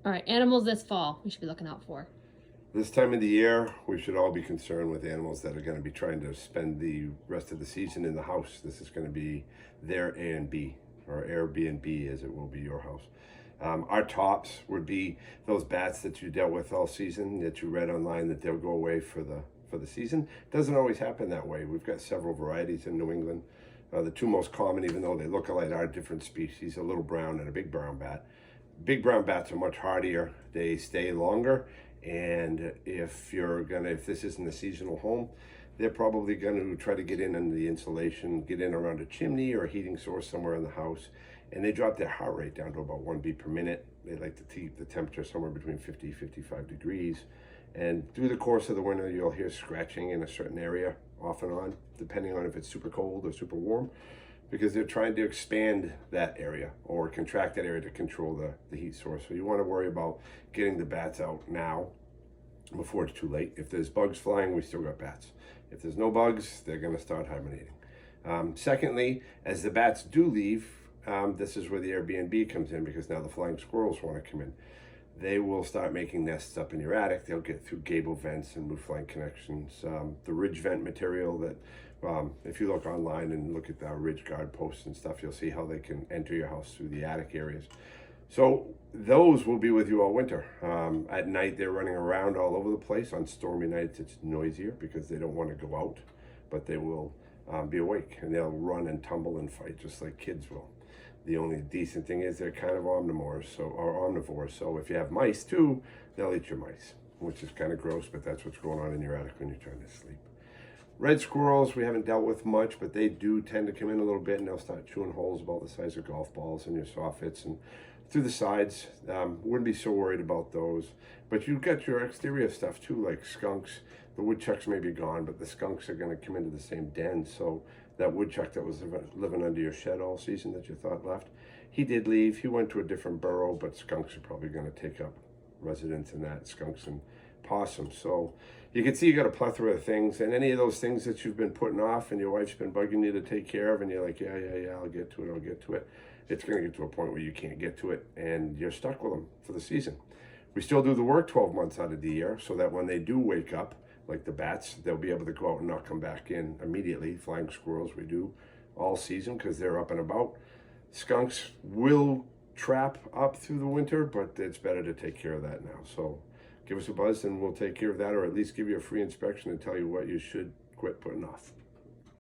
All right, animals this fall we should be looking out for. This time of the year, we should all be concerned with animals that are going to be trying to spend the rest of the season in the house. This is going to be their A and B, or Airbnb as it will be your house. Our tops would be those bats that you dealt with all season, that you read online that they'll go away for the season. Doesn't always happen that way. We've got several varieties in New England. The two most common, even though they look alike, are different species: a little brown and a big brown bat. Big brown bats are much hardier. They stay longer, and if this isn't a seasonal home, they're probably gonna try to get in under the insulation, get in around a chimney or a heating source somewhere in the house, and they drop their heart rate down to about 1 beat per minute. They like to keep the temperature somewhere between 50 55 degrees. And through the course of the winter, you'll hear scratching in a certain area off and on, depending on if it's super cold or super warm, because they're trying to expand that area or contract that area to control the heat source. So you want to worry about getting the bats out now before it's too late. If there's bugs flying, we still got bats. If there's no bugs, they're going to start hibernating. Secondly, as the bats do leave, this is where the Airbnb comes in, because now the flying squirrels want to come in. They will start making nests up in your attic. They'll get through gable vents and roof line connections. The ridge vent material that, if you look online and look at the ridge guard posts and stuff, you'll see how they can enter your house through the attic areas. So those will be with you all winter. At night, they're running around all over the place. On stormy nights, it's noisier because they don't want to go out, but they will be awake, and they'll run and tumble and fight just like kids will. The only decent thing is they're kind of omnivores, so if you have mice too, they'll eat your mice, which is kind of gross, but that's what's going on in your attic when you're trying to sleep. Red squirrels, we haven't dealt with much, but they do tend to come in a little bit, and they'll start chewing holes about the size of golf balls in your soffits and through the sides. Wouldn't be so worried about those. But you've got your exterior stuff too, like skunks. The woodchucks may be gone, but the skunks are going to come into the same den. So that woodchuck that was living under your shed all season that you thought left, he did leave. He went to a different burrow, but skunks are probably going to take up residence in that, skunks and possums. So you can see you got a plethora of things, and any of those things that you've been putting off and your wife's been bugging you to take care of, and you're like, yeah, I'll get to it. It's going to get to a point where you can't get to it, and you're stuck with them for the season. We still do the work 12 months out of the year, so that when they do wake up, like the bats, they'll be able to go out and not come back in immediately. Flying squirrels, we do all season because they're up and about. Skunks will trap up through the winter, but it's better to take care of that now. So give us a buzz and we'll take care of that, or at least give you a free inspection and tell you what you should quit putting off.